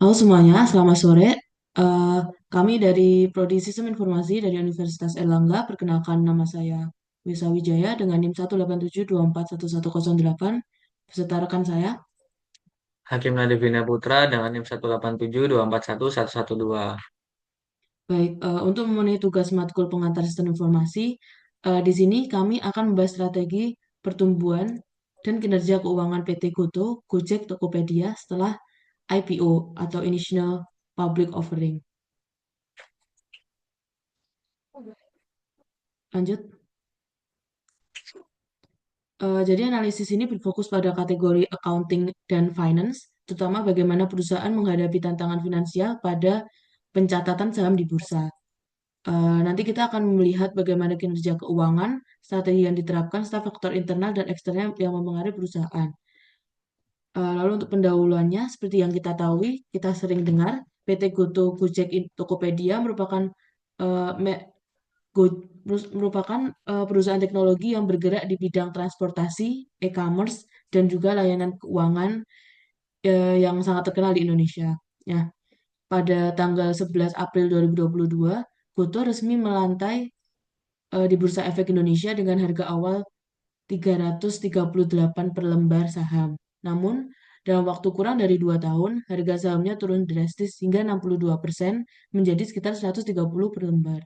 Halo semuanya, selamat sore. Eh, Kami dari Prodi Sistem Informasi dari Universitas Erlangga. Perkenalkan nama saya Wisa Wijaya dengan NIM 187241108 beserta rekan saya. Hakim Nadifina Putra dengan NIM 187241112. Baik, untuk memenuhi tugas matkul pengantar sistem informasi, di sini kami akan membahas strategi pertumbuhan dan kinerja keuangan PT Goto, Gojek, Tokopedia setelah IPO atau Initial Public Offering. Lanjut. Jadi analisis ini berfokus pada kategori accounting dan finance, terutama bagaimana perusahaan menghadapi tantangan finansial pada pencatatan saham di bursa. Nanti kita akan melihat bagaimana kinerja keuangan, strategi yang diterapkan, serta faktor internal dan eksternal yang mempengaruhi perusahaan. Lalu untuk pendahuluannya, seperti yang kita tahu, kita sering dengar PT Goto Gojek Tokopedia merupakan eh, me- merupakan perusahaan teknologi yang bergerak di bidang transportasi, e-commerce, dan juga layanan keuangan yang sangat terkenal di Indonesia. Ya, pada tanggal 11 April 2022, Goto resmi melantai di Bursa Efek Indonesia dengan harga awal 338 per lembar saham. Namun, dalam waktu kurang dari 2 tahun, harga sahamnya turun drastis hingga 62% menjadi sekitar 130 per lembar.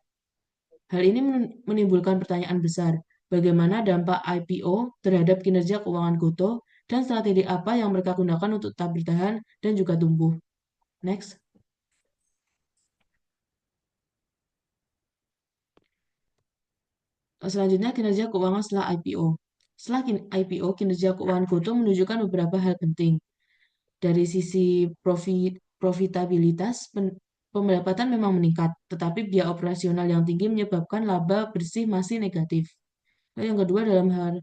Hal ini menimbulkan pertanyaan besar, bagaimana dampak IPO terhadap kinerja keuangan Goto dan strategi apa yang mereka gunakan untuk tetap bertahan dan juga tumbuh. Next. Selanjutnya, kinerja keuangan setelah IPO. Setelah IPO, kinerja keuangan Goto menunjukkan beberapa hal penting. Dari sisi profitabilitas, pendapatan memang meningkat, tetapi biaya operasional yang tinggi menyebabkan laba bersih masih negatif. Lalu yang kedua, dalam hal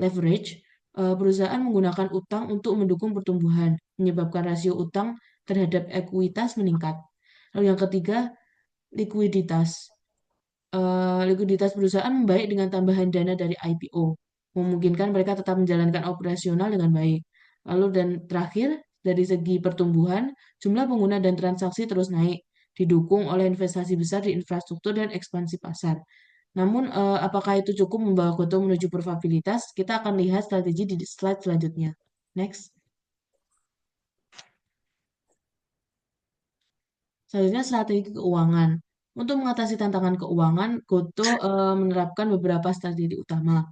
leverage, perusahaan menggunakan utang untuk mendukung pertumbuhan, menyebabkan rasio utang terhadap ekuitas meningkat. Lalu yang ketiga, likuiditas. Likuiditas perusahaan membaik dengan tambahan dana dari IPO, memungkinkan mereka tetap menjalankan operasional dengan baik. Lalu dan terakhir, dari segi pertumbuhan, jumlah pengguna dan transaksi terus naik, didukung oleh investasi besar di infrastruktur dan ekspansi pasar. Namun, apakah itu cukup membawa Goto menuju probabilitas? Kita akan lihat strategi di slide selanjutnya. Next. Selanjutnya, strategi keuangan. Untuk mengatasi tantangan keuangan, Goto menerapkan beberapa strategi utama.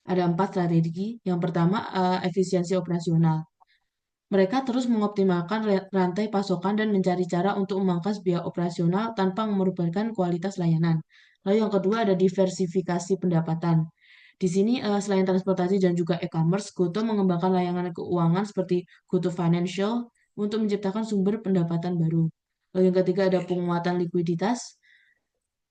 Ada 4 strategi. Yang pertama, efisiensi operasional. Mereka terus mengoptimalkan rantai pasokan dan mencari cara untuk memangkas biaya operasional tanpa merugikan kualitas layanan. Lalu yang kedua ada diversifikasi pendapatan. Di sini selain transportasi dan juga e-commerce, Goto mengembangkan layanan keuangan seperti Goto Financial untuk menciptakan sumber pendapatan baru. Lalu yang ketiga ada penguatan likuiditas.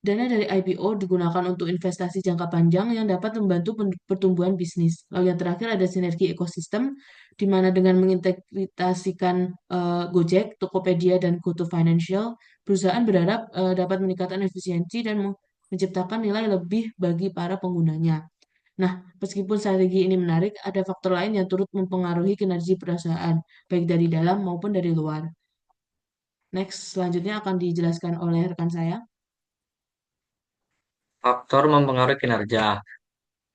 Dana dari IPO digunakan untuk investasi jangka panjang yang dapat membantu pertumbuhan bisnis. Lalu yang terakhir ada sinergi ekosistem, di mana dengan mengintegrasikan Gojek, Tokopedia, dan GoTo Financial, perusahaan berharap dapat meningkatkan efisiensi dan menciptakan nilai lebih bagi para penggunanya. Nah, meskipun strategi ini menarik, ada faktor lain yang turut mempengaruhi kinerja perusahaan, baik dari dalam maupun dari luar. Next, selanjutnya akan dijelaskan oleh rekan saya. Faktor mempengaruhi kinerja.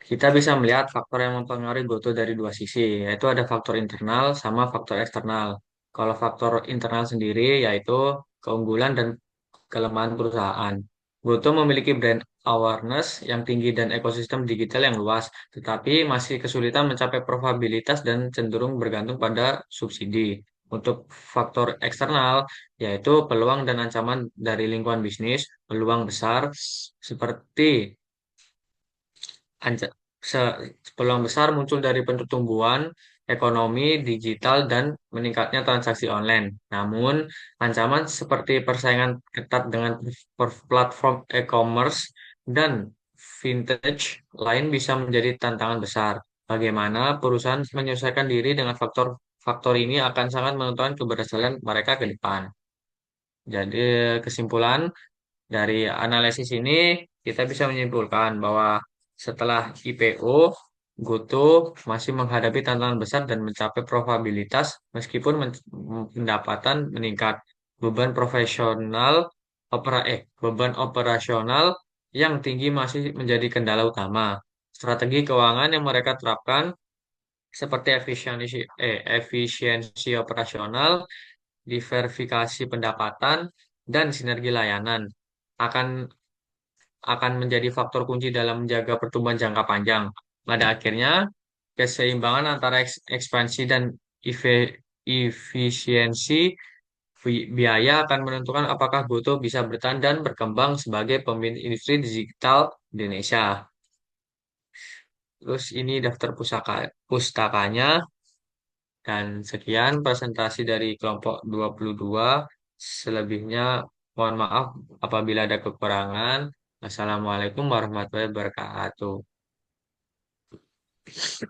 Kita bisa melihat faktor yang mempengaruhi Goto dari dua sisi, yaitu ada faktor internal sama faktor eksternal. Kalau faktor internal sendiri yaitu keunggulan dan kelemahan perusahaan. Goto memiliki brand awareness yang tinggi dan ekosistem digital yang luas, tetapi masih kesulitan mencapai profitabilitas dan cenderung bergantung pada subsidi. Untuk faktor eksternal, yaitu peluang dan ancaman dari lingkungan bisnis, peluang besar seperti Anca- peluang besar muncul dari pertumbuhan ekonomi digital dan meningkatnya transaksi online. Namun, ancaman seperti persaingan ketat dengan platform e-commerce dan vintage lain bisa menjadi tantangan besar. Bagaimana perusahaan menyesuaikan diri dengan faktor-faktor ini akan sangat menentukan keberhasilan mereka ke depan. Jadi, kesimpulan dari analisis ini, kita bisa menyimpulkan bahwa setelah IPO, Goto masih menghadapi tantangan besar dan mencapai probabilitas meskipun pendapatan meningkat. Beban profesional beban operasional yang tinggi masih menjadi kendala utama. Strategi keuangan yang mereka terapkan seperti efisiensi operasional, diversifikasi pendapatan, dan sinergi layanan akan akan menjadi faktor kunci dalam menjaga pertumbuhan jangka panjang. Pada akhirnya, keseimbangan antara ekspansi dan efisiensi biaya akan menentukan apakah Goto bisa bertahan dan berkembang sebagai pemimpin industri digital di Indonesia. Terus ini daftar pustakanya dan sekian presentasi dari kelompok 22. Selebihnya mohon maaf apabila ada kekurangan. Assalamualaikum warahmatullahi wabarakatuh.